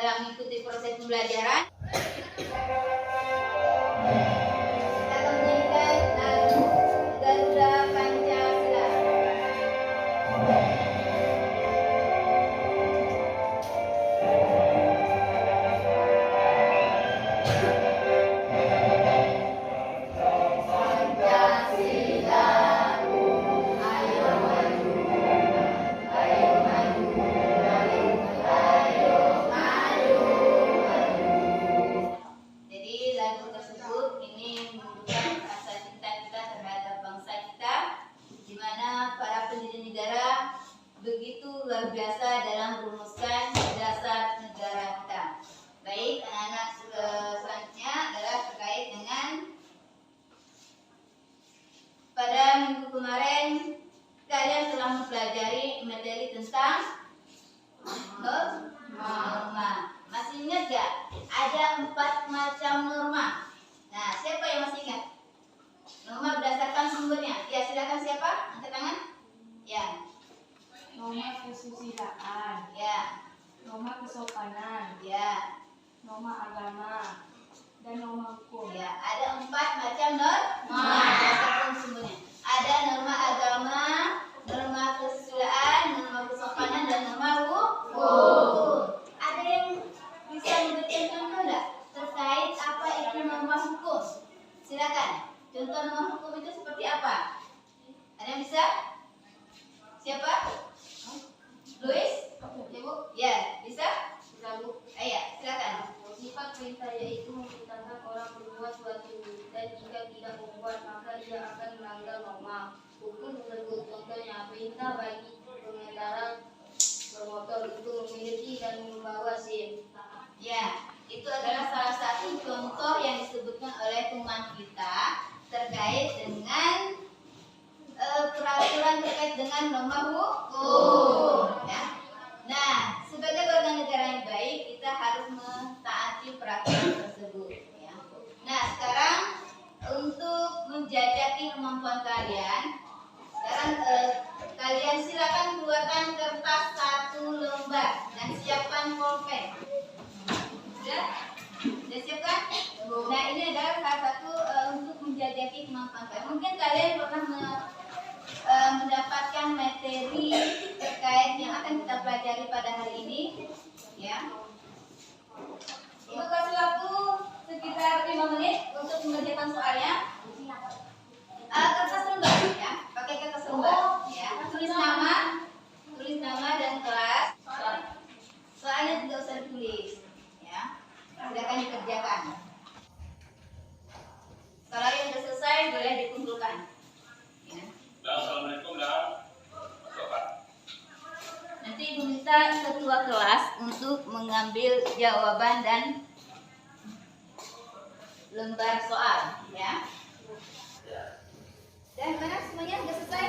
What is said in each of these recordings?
dalam mengikuti proses pembelajaran. Kita akan menyanyikan lagu Garuda Pancasila. Begitu luar biasa dalam merumuskan dasar negara kita. Baik, anak-anak, selanjutnya adalah terkait dengan pada minggu kemarin kalian telah mempelajari materi tentang norma. Masih ingat gak? Ada 4 macam norma. Nah, siapa yang masih ingat? Norma berdasarkan sumbernya. Ya, silakan siapa? Angkat tangan. Ya. Norma kesusilaan, Ya, norma kesopanan, ya, norma agama, dan norma hukum. ya. Ada 4 macam norma berdasarkan sumbernya. Ada norma agama, norma kesusilaan, norma kesopanan, dan norma hukum. Ada yang bisa memberikan contoh enggak terkait apa itu norma hukum? Silakan. Contoh norma hukum itu seperti apa? Ada yang bisa? Siapa? Luis? Ibu? Ya, bisa? Bisa, Bu. Ayo, silakan. Sifat perintah yaitu memerintahkan orang berbuat suatu, dan jika tidak membuat maka ia akan melanggar norma hukum tersebut. Contohnya, perintah bagi pengendara bermotor untuk memiliki dan membawa SIM. Ya, itu adalah salah satu contoh yang disebutkan oleh teman kita terkait dengan peraturan terkait dengan norma hukum. Ya. Nah, sebagai warga negara yang baik, kita harus mentaati peraturan tersebut. Ya. Nah, sekarang untuk menjajaki kemampuan kalian, sekarang kalian silakan keluarkan kertas 1 lembar dan siapkan pulpen. Sudah? Sudah siapkan? Nah, ini adalah salah satu untuk menjajaki kemampuan kalian. Mungkin kalian pernah mendapatkan materi terkait yang akan kita pelajari pada hari ini, ya. Ibu kasih waktu sekitar 5 menit untuk mengerjakan soalnya. Kertas lembar, ya, pakai kertas lembar, ya. Tulis nama dan kelas. Soalnya tidak usah ditulis, ya. Silakan dikerjakan. Kalau yang sudah selesai boleh dikumpulkan. Ya. Assalamualaikum dan Bapak. Nanti Ibu minta ketua kelas untuk mengambil jawaban dan lembar soal, ya. Dan mana semuanya sudah selesai?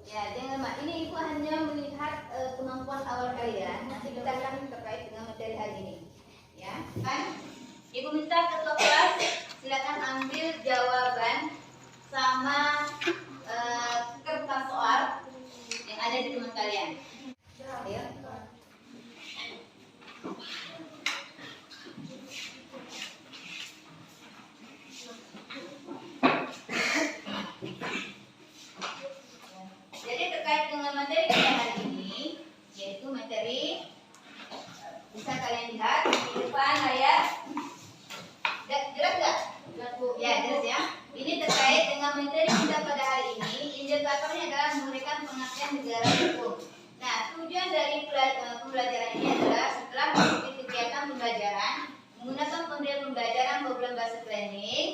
Ya, jangan lupa. Ini Ibu hanya melihat kemampuan awal kalian. Nanti kita akan terkait dengan materi hari ini, ya. Kan? Ibu minta ketua kelas silakan ambil jawaban sama kertas soal yang ada di teman kalian. Ayo. Jadi terkait dengan materi kita hari ini, yaitu materi bisa kalian lihat di depan layar. Jelas nggak? Ya, jelas ya. Ini terkait dengan materi kita pada hari ini. Indikatornya adalah memberikan pengertian negara hukum. Nah, tujuan dari pembelajaran ini adalah setelah mengikuti kegiatan pembelajaran menggunakan pemberian pembelajaran program bahasa planning,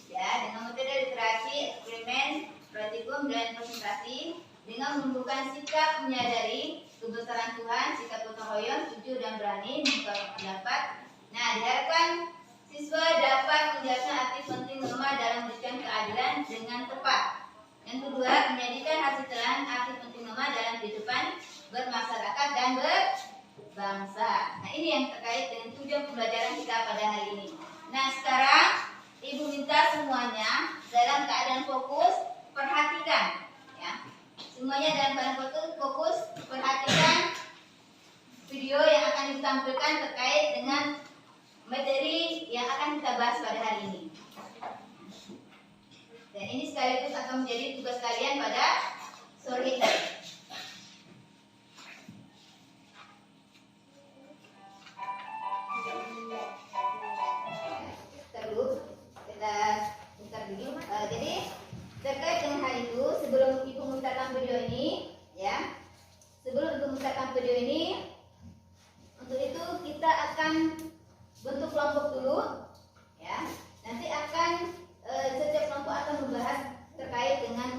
ya, dengan metode literasi, eksperimen, praktikum, dan presentasi, dengan menumbuhkan sikap menyadari kebesaran Tuhan, sikap gotong royong, jujur dan berani mengungkapkan pendapat. Nah, diharapkan siswa dapat menjelaskan arti penting norma dalam memberikan keadilan dengan tepat. Yang kedua, menjadikan hasil telahan arti penting norma dalam kehidupan bermasyarakat dan berbangsa. Nah, ini yang terkait dengan tujuan pembelajaran kita pada hari ini. Nah, sekarang Ibu minta semuanya dalam keadaan fokus, perhatikan, ya. Semuanya dalam keadaan fokus, perhatikan video yang akan kita ditampilkan terkait dengan materi yang akan kita bahas pada hari ini. Dan ini sekaligus akan menjadi tugas kalian pada sore ini. Jadi terkait dengan hal itu, sebelum ibu memutarkan video ini, ya, sebelum ibu memutarkan video ini, untuk itu kita akan bentuk kelompok dulu, ya. Nanti akan setiap kelompok akan membahas terkait dengan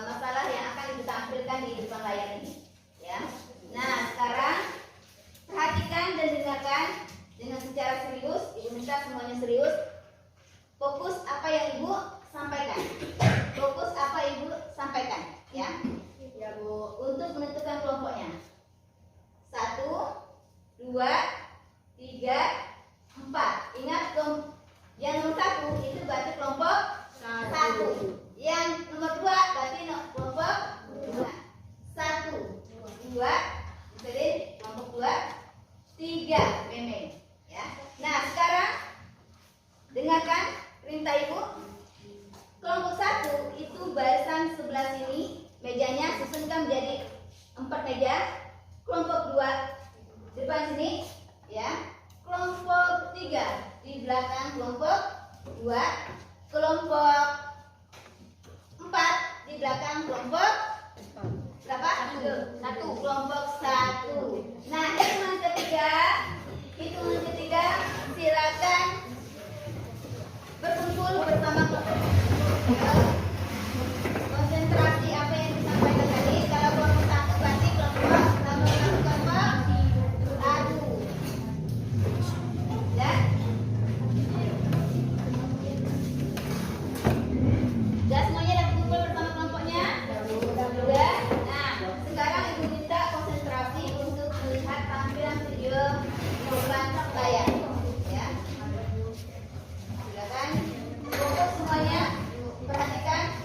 masalah yang akan ditampilkan di depan layar ini, ya. Nah, sekarang perhatikan dan dengarkan dengan secara serius. Ibu minta semuanya serius. Fokus apa yang ibu sampaikan. Fokus apa ibu sampaikan, ya. Ya Bu. Untuk menentukan kelompoknya. 1, 2, 3, 4. Ingat yang nomor 1 itu berarti kelompok 1. Yang nomor 2 berarti kelompok 2. 1, 2, jadi kelompok 2, 3 meme, ya. Nah, sekarang dengarkan perintah ibu. Kelompok 1 itu barisan sebelah sini, mejanya susunkan menjadi 4 meja. Kelompok 2 depan sini, ya. Kelompok 3 di belakang kelompok 2. Kelompok 4 di belakang kelompok berapa? 1. Kelompok 1. Nah, hitungan ketiga silakan berkumpul bersama kelompok. Konsentrasi apa yang disampaikan tadi. Kalau kelompok 1 berarti kelompok nomor 1 kelompok 1. Ya. Sudah semuanya dah berkumpul bersama kelompoknya? Sudah. Nah, sekarang ibu minta konsentrasi untuk melihat tampilan video di depan layar. Ya. Silakan. Fokus semuanya. Perhatikan.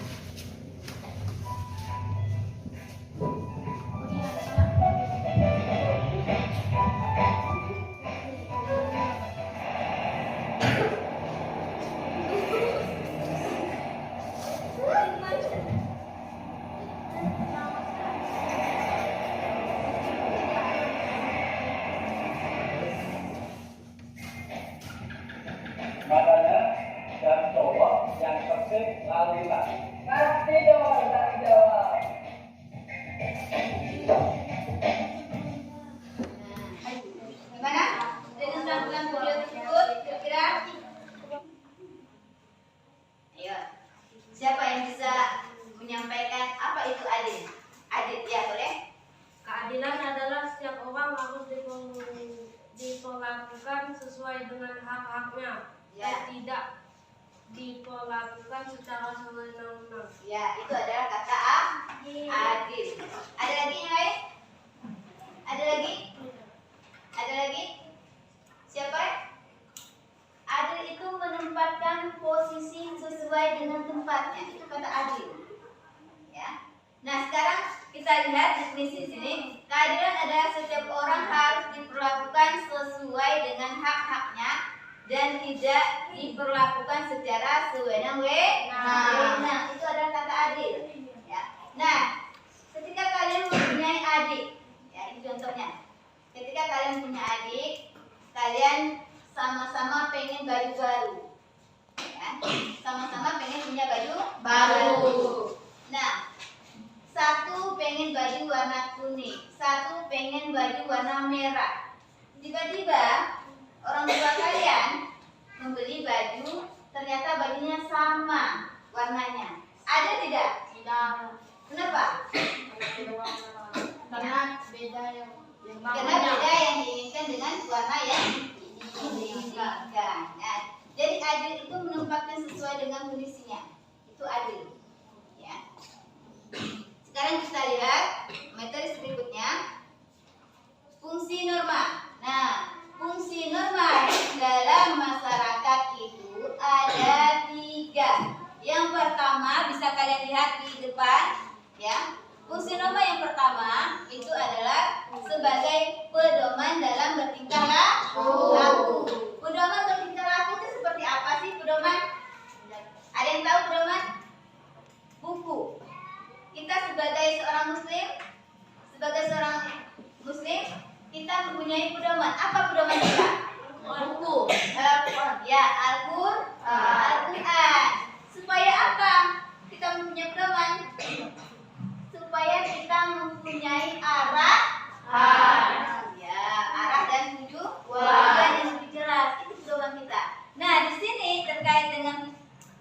Makanya dan cowok yang tertib lalu lintas. Pasti dong, tanggung jawab. Gimana? Dengan tampilan video tersebut, kira-kira? Ayo. Siapa yang bisa menyampaikan apa itu adil? Adil, ya boleh? Keadilan adalah setiap orang harus diperlakukan sesuai dengan hak-haknya Ya. dan tidak diperlakukan secara sewenang-wenang. Ya, itu adalah kata adil. Ada lagi yang lain? Ada lagi? Ada lagi? Siapa? Adil itu menempatkan posisi sesuai dengan tempatnya. Itu kata adil. Ya. Nah, sekarang kita lihat definisi sini. Keadilan adalah setiap orang harus diperlakukan sesuai dengan hak-haknya dan tidak diperlakukan secara sewenang-wenang. Nah, itu adalah kata adil. Ya. Nah, ketika kalian mempunyai adik, ya ini contohnya. Ketika kalian punya adik, kalian sama-sama pengen baju baru. Ya. Sama-sama pengen punya baju baru. Nah, satu pengen baju warna kuning, satu pengen baju warna merah. Tiba-tiba orang tua kalian membeli baju, ternyata bajunya sama warnanya. Ada tidak? Tidak. Kenapa? Karena beda yang Karena beda yang diinginkan dengan warna yang diinginkan. Nah, jadi adil itu menempatkan sesuai dengan kondisinya. Itu adil. Ya. Sekarang kita lihat materi berikutnya. Fungsi norma. Nah, fungsi norma dalam masyarakat itu ada 3. Yang pertama bisa kalian lihat di depan, ya. Fungsi norma yang pertama itu adalah sebagai pedoman dalam bertingkah mempunyai pedoman. Apa pedoman kita? Buku. Ya, Al-Quran. Supaya apa? Kita mempunyai pedoman. Supaya kita mempunyai arah. Ya, arah dan tujuan yang lebih jelas. Itu pedoman kita. Nah, di sini terkait dengan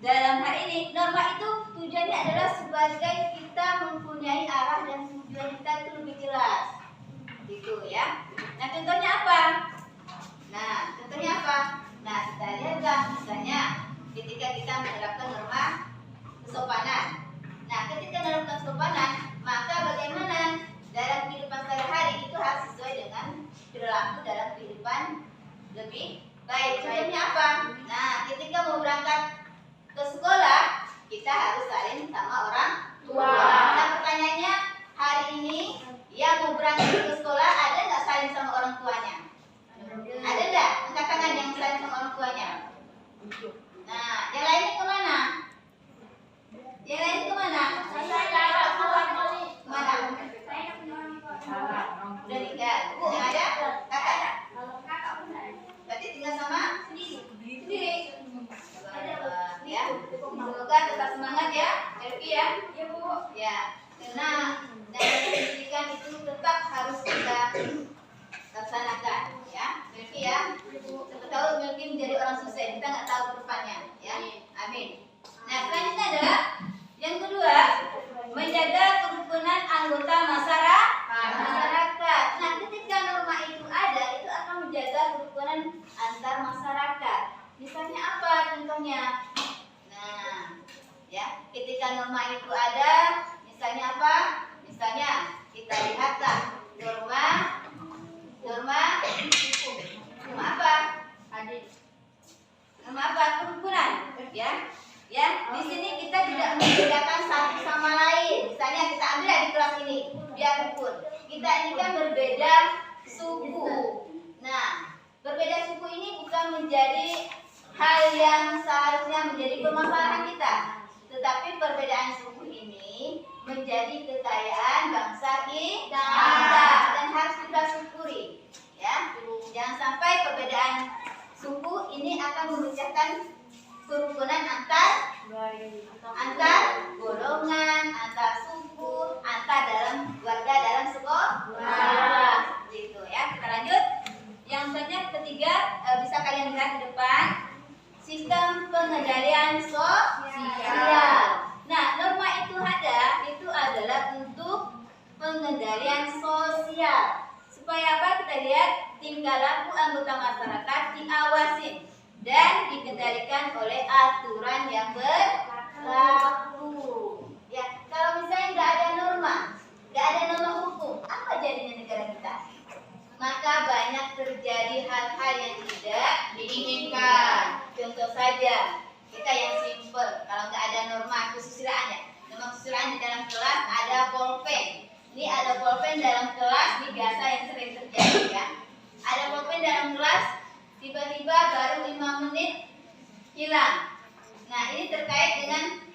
dalam hal ini, norma itu tujuannya adalah sebagai kita mempunyai arah dan tujuan kita itu lebih jelas. Gitu ya. Nah, contohnya apa? Nah, kita lihatlah misalnya ketika kita menerapkan norma kesopanan. Nah, ketika menerapkan kesopanan, maka bagaimana dalam kehidupan sehari-hari itu harus sesuai dengan perilaku dalam kehidupan lebih baik. Contohnya apa? Nah, ketika mau berangkat ke sekolah, kita harus saling sama orang tua. Nah, pertanyaannya hari ini yang mau berangkat ke sekolah ada nggak saling sama orang tuanya? Ada nggak? Angkat tangan yang saling sama orang tuanya. Nah, yang lainnya kemana? Yang lain kemana? Kemana? Udah nikah. Bu, yang ada? Kakak? Berarti tinggal sama sendiri. Ya, semoga tetap semangat ya, Elvi ya. Ya Bu. Ya, karena dalam pendidikan itu tetap harus kita laksanakan, ya, Elvi ya. Siapa tahu Elvi menjadi orang sukses, kita nggak tahu ke depannya, ya. Amin. Nah, selanjutnya adalah yang kedua, menjaga kerukunan anggota masyarakat. Nah, ketika norma itu ada, itu akan menjaga kerukunan antar masyarakat. Misalnya apa contohnya? Nah, ya, ketika norma itu ada, misalnya apa? Misalnya kita lihatlah norma apa? Norma apa? Kerukunan, ya. Ya, di sini kita tidak membedakan satu sama lain. Misalnya kita ambil di kelas ini, biar rukun. Kita ini kan berbeda suku. Nah, berbeda suku ini bukan menjadi hal yang seharusnya menjadi permasalahan kita, tetapi perbedaan suku ini menjadi kekayaan bangsa kita dan harus kita syukuri, ya. Jangan sampai perbedaan suku ini akan memecahkan kerukunan antar golongan, antar suku, antar dalam warga dalam sekolah. Gitu ya. Kita lanjut. Yang selanjutnya ketiga, bisa kalian lihat di depan. Sistem pengendalian sosial. Nah, norma itu adalah untuk pengendalian sosial. Supaya apa? Kita lihat tingkah laku anggota masyarakat diawasin dan dikendalikan oleh aturan yang berlaku. Ya, kalau misalnya nggak ada norma hukum, apa jadinya negara kita? Maka banyak terjadi hal-hal yang tidak diinginkan. Contoh saja, kita yang simple, kalau nggak ada norma kesusilaan di dalam kelas ada pulpen. Ini ada pulpen dalam kelas, ini biasa yang sering terjadi ya. Ada pulpen dalam kelas, tiba-tiba baru 5 menit hilang. Nah, ini terkait dengan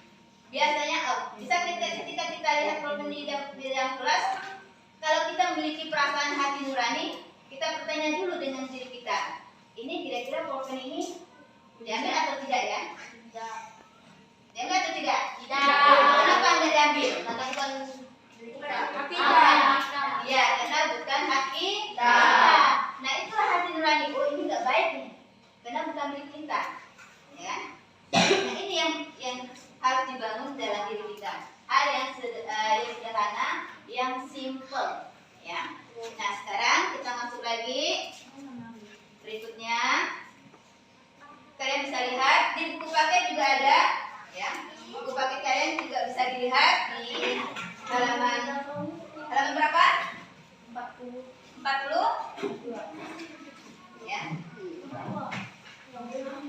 biasanya bisa ketika kita lihat pulpen di dalam kelas, kalau kita memiliki perasaan hati nurani, kita bertanya dulu dengan diri kita, ini kira-kira pulpen ini diambil atau tidak ya? Tidak. Diambil atau tidak? Tidak. Kenapa nggak diambil? Karena bukan hak kita. Ya, karena bukan hak kita. Nah, itulah hati nurani. Oh, ini nggak baik nih, karena bukan milik kita, ya kan? Nah, ini yang harus dibangun dalam diri kita. Hal yang sederhana, yang simple, ya. Nah, sekarang kita masuk lagi berikutnya. Kalian bisa lihat di buku paket juga ada, ya. Buku paket kalian juga bisa dilihat di halaman berapa? 40. Ya.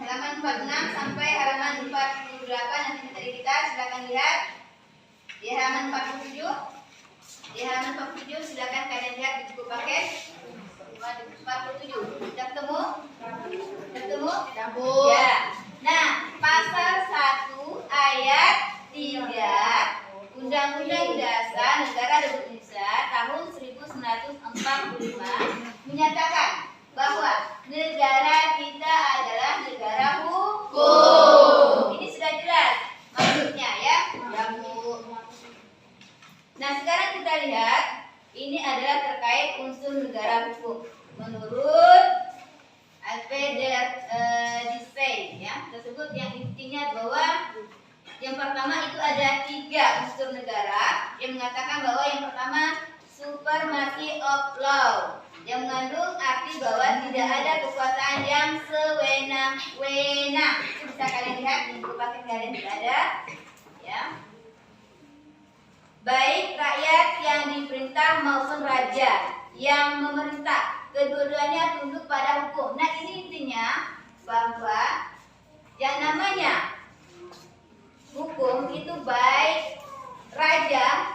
Halaman 46 sampai halaman 48 nanti materi kita silakan lihat. Di halaman 47. Di halaman 47 silakan kalian lihat di buku paket. 47. Sudah ketemu? Ya. Nah, pasal 1 ayat 3 Undang-Undang Dasar Negara Republik Indonesia tahun 1945 menyatakan bahwa negara kita adalah negara hukum. Ini sudah jelas maksudnya ya, Bu. Nah, sekarang kita lihat ini adalah terkait unsur negara hukum. Menurut Alfeder Desain ya, tersebut yang intinya bahwa yang pertama itu ada 3 unsur negara yang mengatakan bahwa yang pertama supremacy of law, yang mengandung arti bahwa tidak ada kekuasaan yang sewenang-wenang. Itu bisa kalian lihat di buku paket kalian tidak ada ya. Baik rakyat yang diperintah maupun raja yang memerintah, kedua-duanya tunduk pada hukum. Nah, ini intinya bahwa yang namanya hukum itu baik raja,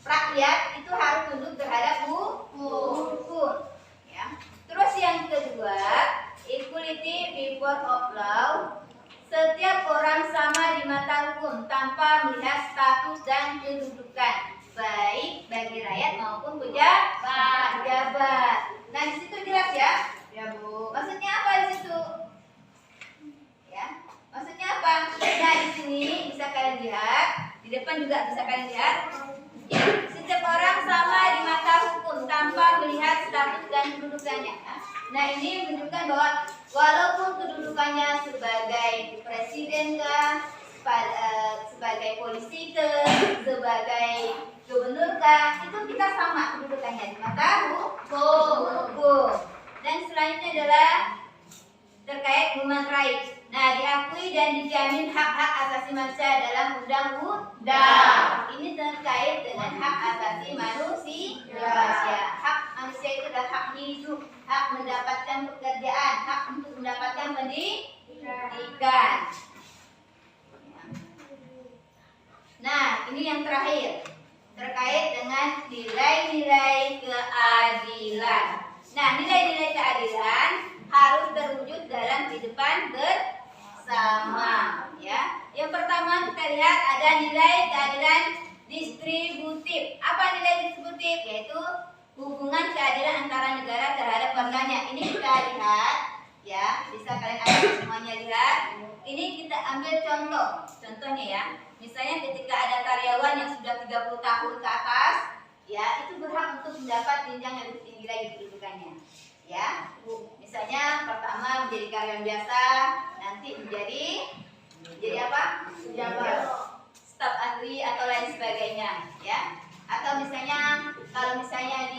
rakyat itu harus tunduk terhadap hukum. Ya. Terus yang kedua, equality before of law. Setiap orang sama di mata hukum tanpa melihat status dan kedudukan, baik bagi rakyat maupun pejabat. Nah, di situ jelas ya, ya Bu. Maksudnya apa di situ? Ya, maksudnya apa? Nah, di sini bisa kalian lihat, di depan juga bisa kalian lihat. Ya, setiap orang sama di mata hukum tanpa melihat status dan kedudukannya. Nah, ini menunjukkan bahwa walaupun kedudukannya sebagai presiden kah, sebagai polisi kah, sebagai gubernur kah, itu kita sama kedudukannya di mata hukum. Dan selanjutnya adalah terkait human rights. Nah, diakui dan dijamin hak-hak asasi manusia dalam undang-undang. Ini terkait dengan hak asasi manusia. Hak manusia itu adalah hak hidup, hak mendapatkan pekerjaan, hak untuk mendapatkan pendidikan. Nah, ini yang terakhir terkait dengan nilai-nilai keadilan. Nah, nilai-nilai keadilan harus terwujud dalam kehidupan bersama, ya. Yang pertama kita lihat ada nilai keadilan distributif. Apa nilai distributif? Yaitu hubungan keadilan antara negara terhadap warganya. Ini kita lihat, ya, bisa kalian ambil semuanya lihat. Ini kita ambil contohnya ya. Misalnya ketika ada karyawan yang sudah 30 tahun ke atas, ya, itu berhak untuk mendapat jenjang yang lebih tinggi lagi kedudukannya. Ya, misalnya pertama menjadi karyawan biasa, nanti menjadi apa? Pejabat, staf ahli atau lain sebagainya, ya. Atau misalnya kalau misalnya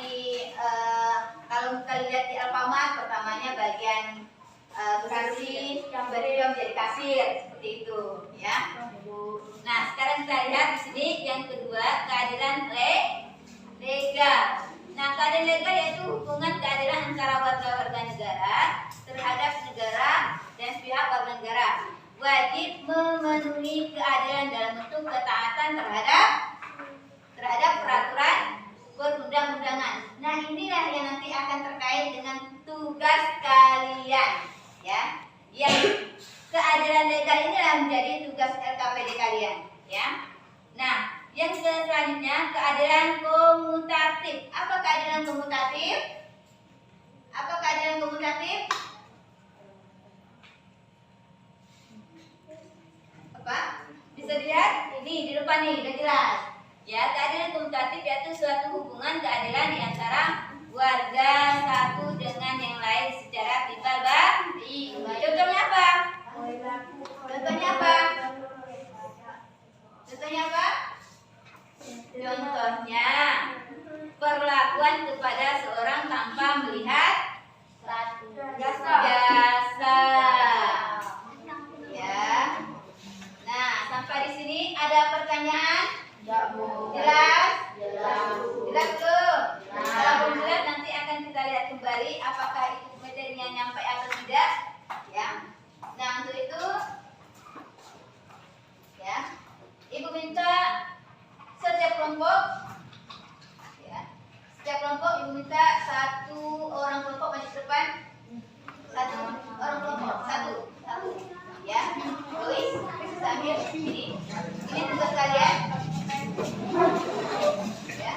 kalau kita lihat di Alfamart, pertamanya bagian kasir, yang beliau menjadi kasir seperti itu, ya. Nah, sekarang kita lihat di sini yang kedua, keadilan legal. Nah, keadilan legal yaitu hubungan keadilan antara warga-warga negara terhadap negara dan pihak warga negara. Wajib memenuhi keadilan dalam bentuk ketaatan terhadap peraturan perundang-undangan. Nah, inilah yang nanti akan terkait dengan tugas kalian, ya. Yang keadilan legal inilah menjadi tugas LKPD kalian, ya. Nah, yang selanjutnya keadilan komutatif. Apa keadilan komutatif? Apa keadilan komutatif? Apa? Bisa dilihat? Ini di depan nih, udah jelas. Ya, keadilan komutatif yaitu suatu hubungan keadilan di antara warga satu dengan yang lain secara timbal balik. Contohnya apa? Contohnya apa? Contohnya apa? Contohnya perlakuan kepada seorang tanpa melihat jasa. Ya. Nah, sampai di sini ada pertanyaan? Jelas? Jelas belum? Kalau belum jelas nanti akan kita lihat kembali apakah itu materinya nyampe atau tidak, ya. Nah, untuk itu ya, Ibu minta setiap kelompok, ya, setiap kelompok Ibu minta satu orang kelompok maju ke depan, satu orang kelompok, satu, ya. Tulis, bisa ambil ini tugas kalian, ya.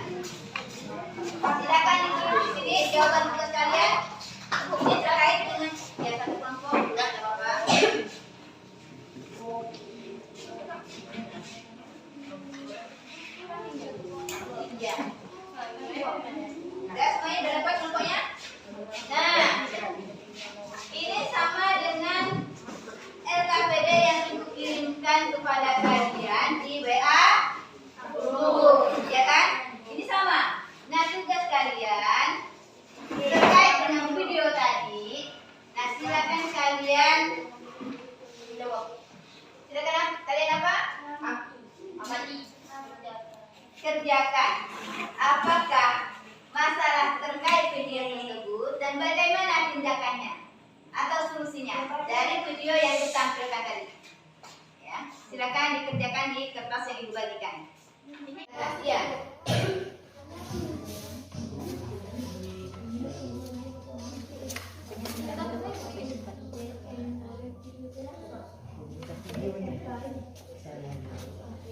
Silakan ditulis di sini jawaban tugas kalian. Ini terkait dengan ya satu kelompok dua ada apa? Iya. Udah semuanya udah dapat kelompoknya? Nah, ini sama dengan LKPD yang ibu kirimkan kepada kalian di WA group, ya kan? Ini sama. Nah, tugas kalian terkait dengan video tadi. Nah, silakan kalian jawab. Silakan kalian apa? Amati. Kerjakan. Apakah masalah terkait video tersebut dan bagaimana tindakannya atau solusinya dari video yang ditampilkan tadi? Ya, silakan dikerjakan di kertas yang ibu bagikan. Ya.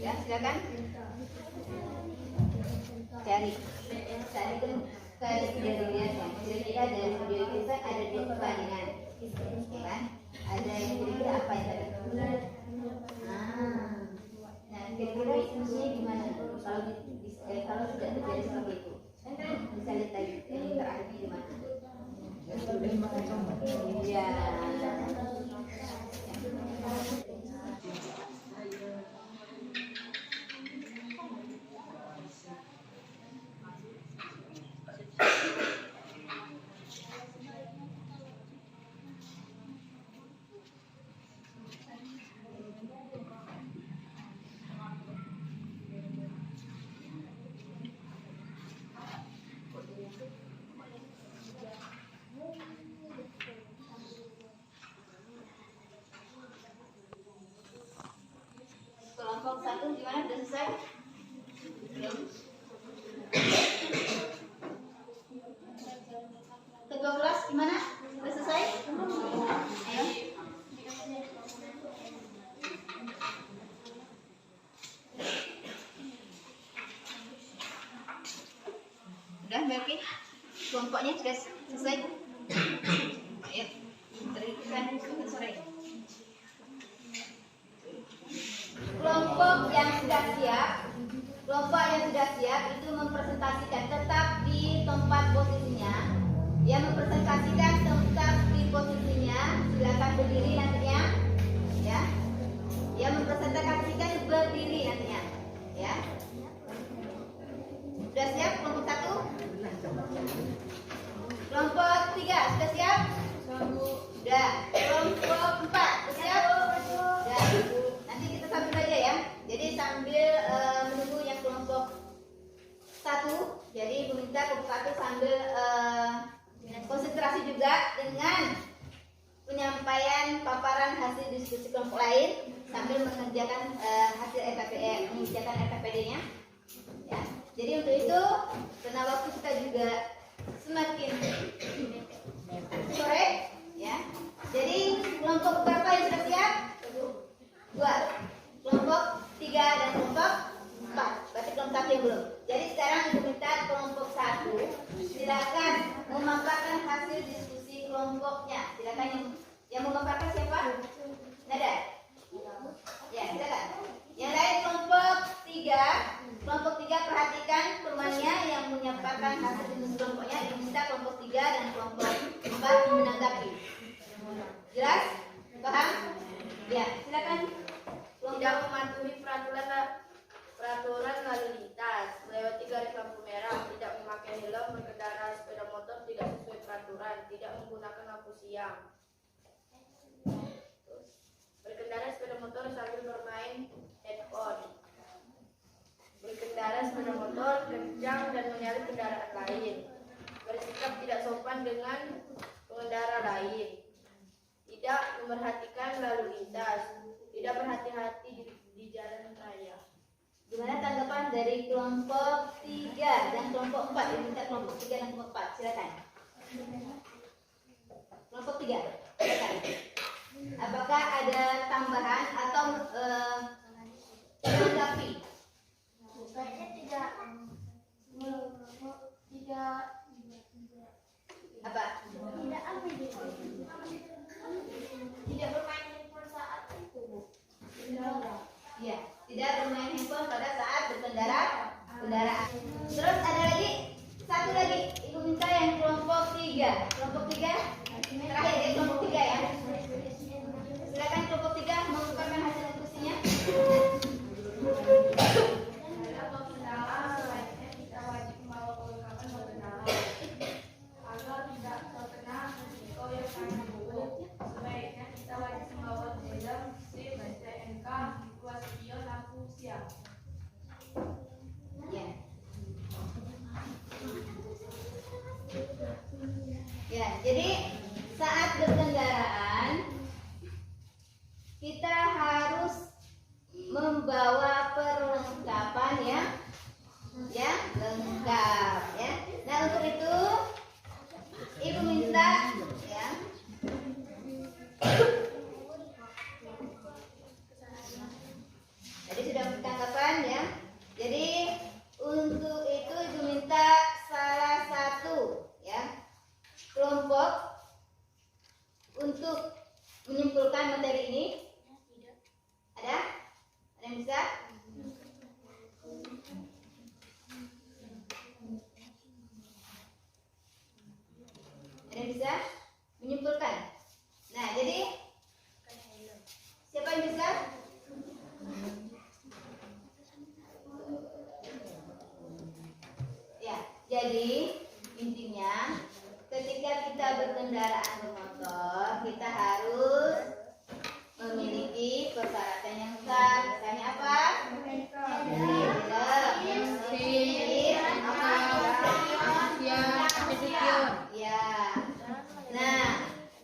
Ya, silakan. Cari dari video ya. Kira-kira dari video itu kan ada dua perbandingan, ya kan? Ada yang kira-kira apa yang tadi? Nah, kira-kira solusinya gimana? Kalau tidak terjadi seperti itu, bisa lihat lagi yang terakhir di mana? Iya. Kelompok satu gimana? Sudah selesai? Belum? Ketua kelas gimana? Sudah selesai? Ayo. Udah, Mbak? Kelompoknya sudah selesai? Ayo, berikan sore. Kelompok yang sudah siap itu mempresentasikan tetap di tempat posisinya. Ya, mempresentasikan tetap di posisinya. Silakan berdiri nantinya. Ya. Ya, mempresentasikan berdiri nantinya. Ya. Sudah siap kelompok 1? Kelompok 3 sudah siap? Sudah. Kelompok 4 sudah siap? Sudah. Nanti kita sambil aja ya. Jadi sambil menunggu yang kelompok 1. Jadi ibu minta kelompok 1 sambil konsentrasi juga dengan penyampaian paparan hasil diskusi kelompok lain sambil mengerjakan hasil mengerjakan RKPD-nya. Ya. Jadi untuk itu karena waktu kita juga semakin sore, ya. Jadi kelompok berapa yang sudah siap? 2. Kelompok 3 dan kelompok 4. Berarti kelompok 1 yang belum. Jadi sekarang ibu minta kelompok 1 silakan memaparkan hasil diskusi kelompoknya. Silakan yang memaparkan siapa? Nada. Ya, silakan. Yang lain kelompok 3. Kelompok 3 perhatikan temannya yang menyampaikan hasil diskusi kelompoknya. Ibu minta kelompok 3 dan kelompok 4 menanggapi. Jelas? Paham? Ya, silakan. Tidak mematuhi peraturan lalu lintas, melewati garis lampu merah, tidak memakai helm, berkendara sepeda motor tidak sesuai peraturan, tidak menggunakan lampu siang, berkendara sepeda motor sambil bermain headphone, berkendara sepeda motor kencang dan menyalip kendaraan lain, bersikap tidak sopan dengan pengendara lain, tidak memerhatikan lalu lintas, tidak berhati-hati di jalan raya. Gimana tanggapan dari kelompok 3 dan kelompok 4? Ini minta kelompok 3 dan kelompok 4. Silakan. Kelompok 3. Silakan. Apakah ada tambahan atau menanggapi? Saya tidak 3. Kelompok 3. Terakhir ya, kelompok 3 ya. Silakan kelompok 3 mengumpulkan hasil diskusinya. Dalam pembenaran sebaiknya kita wajib membawa perlengkapan pembenaran agar tidak terkena risiko yang sangat buruk. Sebaiknya kita wajib membawa helm, SIM, STNK, kuas video, lampu siap. Ya. Ya, jadi saat berkendaraan kita harus membawa perlengkapan ya lengkap ya. Nah, untuk itu Ibu minta ya. Tadi sudah percakapan ya. Jadi untuk itu Ibu minta salah satu ya kelompok untuk menyimpulkan materi ini. Ada? Ada yang bisa? Ada yang bisa menyimpulkan? Nah, jadi siapa yang bisa? Ya, jadi intinya ketika kita berkendaraan bermotor, kita harus memiliki persyaratan yang lengkap. Misalnya apa? Ya. Nah,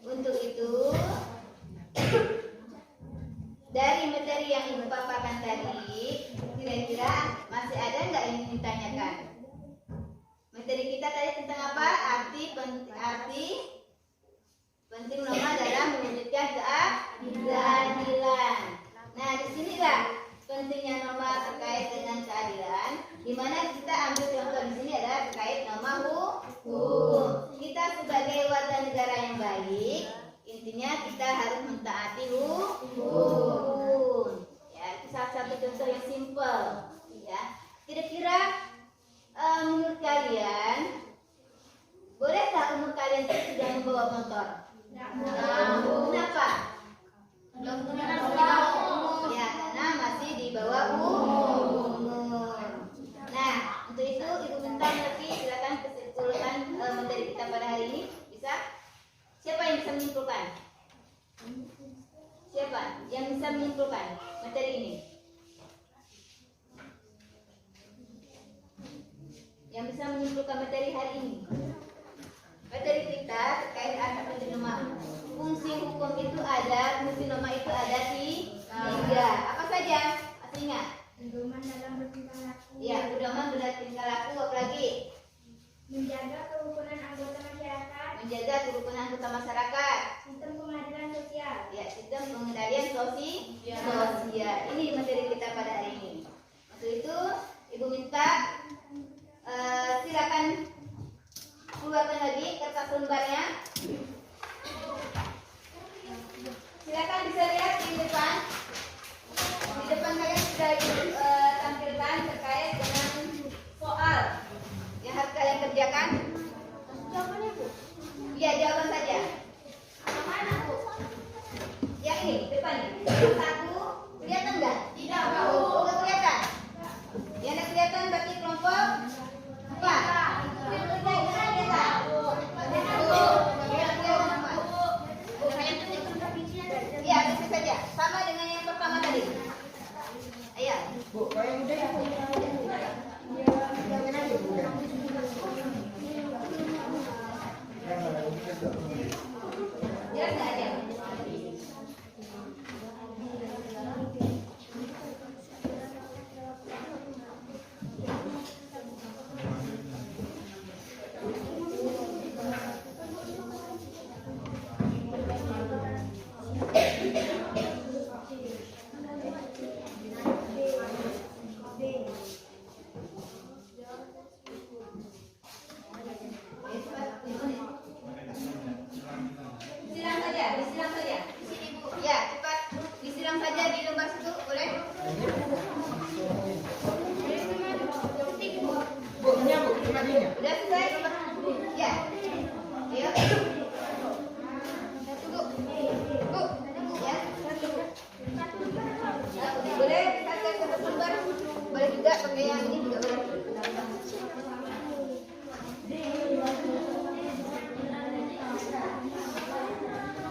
untuk itu dari materi yang Ibu paparkan tadi, kira-kira masih ada nggak yang ingin ditanyakan? Materi kita tadi tentang apa? Arti penting norma dalam mewujudkan keadilan. Nah, disinilah pentingnya norma terkait dengan keadilan. Di mana kita ambil contoh di sini adalah terkait norma hukum. Kita sebagai warga negara yang baik, intinya kita harus mentaati hukum. Ya, itu salah satu contoh yang simple. Ya, kira-kira menurut kalian, bolehkah umur kalian sudah membawa motor? Kenapa? Ya, karena masih di bawah umur. Nah, untuk itu Ibu minta nanti silakan kesimpulan materi kita pada hari ini. Bisa? Siapa yang bisa menyimpulkan? Siapa yang bisa menyimpulkan materi ini? Yang bisa menyimpulkan materi hari ini. Materi kita terkait asas fungsi norma. Fungsi hukum itu ada, fungsi norma itu ada 3. Apa saja? Masih ingat? Pedoman dalam bertingkah laku. Ya, pedoman bertingkah laku, apalagi? Menjaga kerukunan anggota masyarakat. Menjaga kerukunan anggota masyarakat. Sistem pengadilan sosial. Ya, sistem pengendalian sosial. Ini materi kita pada hari ini. Untuk itu, Ibu minta silakan keluarkan lagi kertas lembarnya. Silakan bisa lihat di depan. Di depan kalian sudah tampilkan terkait dengan soal yang harus kalian kerjakan. Jawabannya, Bu? Iya, jawaban saja. Mana, Bu? Yang ini, depan ini. Satu, kelihatan enggak? Tidak, Bu. Enggak kelihatan. Yang ada kelihatan berarti kelompok 4. Iya, bisa saja. Sama dengan yang pertama tadi. Ayo. Bu, kayak udah ya. Jangan aja, Bu.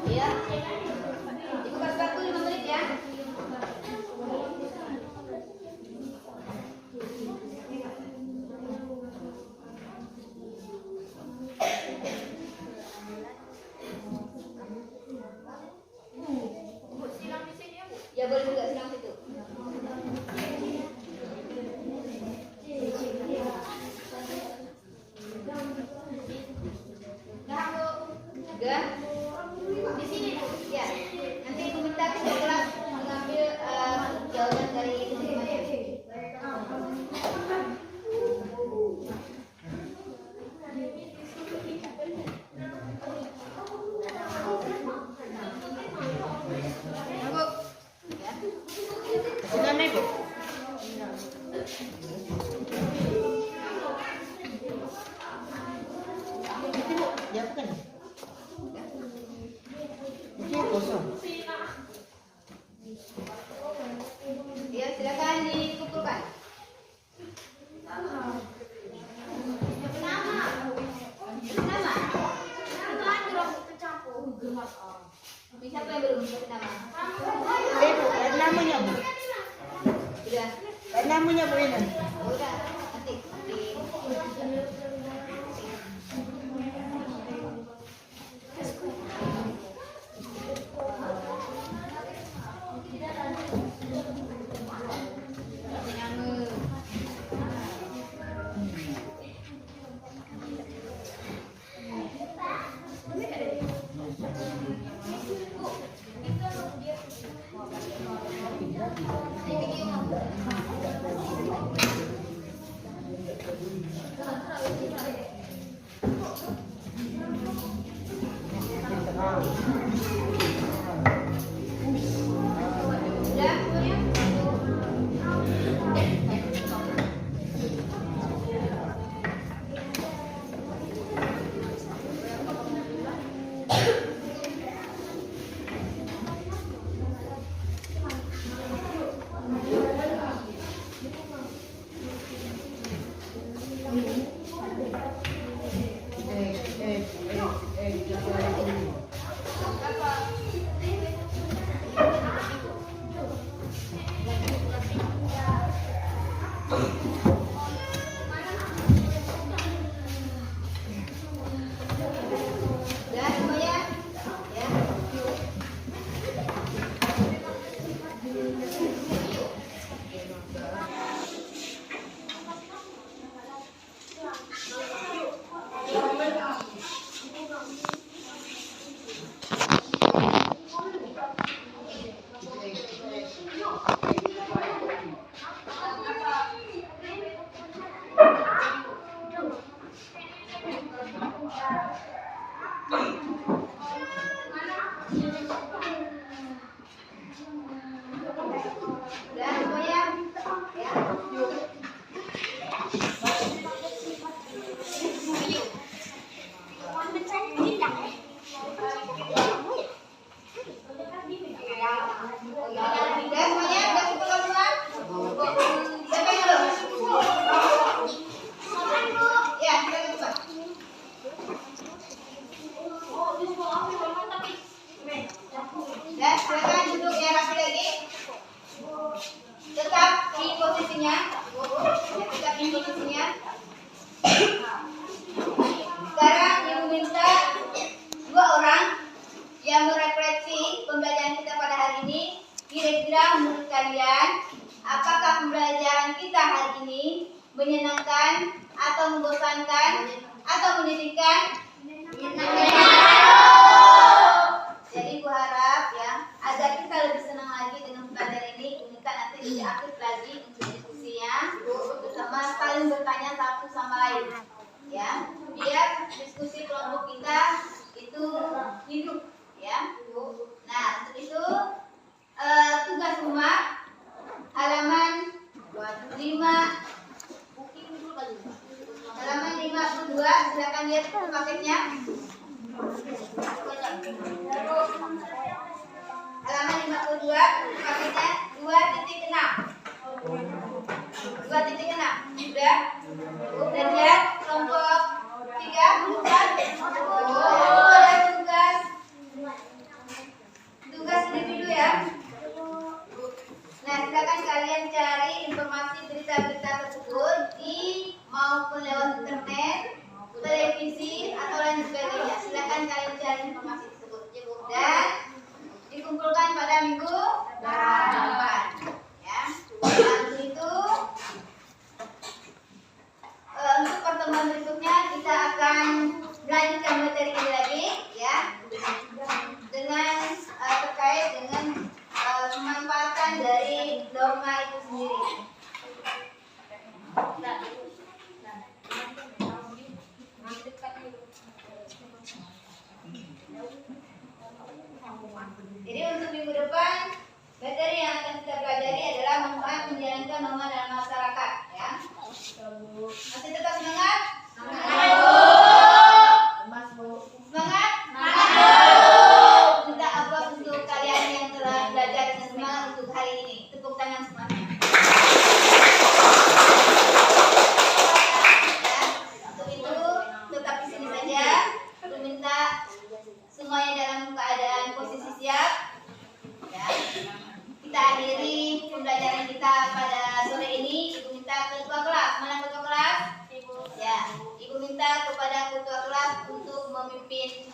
Ya. Ibu kasih waktu 5 menit ya. Ya boleh juga silang situ. Udah? Di sini Bu. Ya. Nanti ibu minta ke kelas mengambil jawaban dari teman-temannya. Bu. Ya. Silakan Ibu. Ya bukan. Ini kosong. Ya, silakan dikumpulkan. Siapa yang belum kasih nama? Ibu, ada namanya Bu. Sudah. Ada namanya Bu ini. Udah. Nanti. Udah, semuanya? Udah semuanya? Ya. Udah semuanya? Ya. Udah semuanya? Udah kumpulkan semua? Siapa yang belum? Ya, kita coba. Dan silakan duduk yang rapi lagi. Tetap di posisinya. Ya, tetap di posisinya. Sekarang ibu minta 2 orang yang merefleksi pembelajaran kita pada hari ini. Kira-kira menurut kalian, apakah pembelajaran kita hari ini menyenangkan atau membosankan atau mendidikan? Jadi ibu harap ya, agar kita lebih senang lagi dengan pembelajaran ini, kita nanti lebih aktif lagi untuk diskusinya, bersama saling bertanya satu sama lain, ya, biar diskusi kelompok kita itu hidup, ya. Nah, untuk itu tugas rumah halaman 52, silakan lihat paketnya. Halaman 52, paketnya 2.6. 2.6. Sudah? Dan lihat kelompok 3 bukan? Oh, ada tugas informasi tersebut. Dan dikumpulkan pada minggu depan. Ya. Lalu itu untuk pertemuan berikutnya kita akan melanjutkan materi ini lagi, ya, dengan terkait dengan pemanfaatan dari norma itu sendiri. Jadi untuk minggu depan materi yang akan kita pelajari adalah manfaat menjalankan norma dalam masyarakat, ya. Masih tetap semangat? Semangat? Minta aplaus untuk kalian yang telah belajar dengan semangat untuk hari ini. Tepuk tangan semuanya. Ya, untuk itu tetap di sini saja. Aku minta semuanya dalam keadaan posisi siap. Ya. Kita akhiri pembelajaran kita pada sore ini. Ibu minta ketua kelas. Mana ketua kelas? Ya, Ibu minta kepada ketua kelas untuk memimpin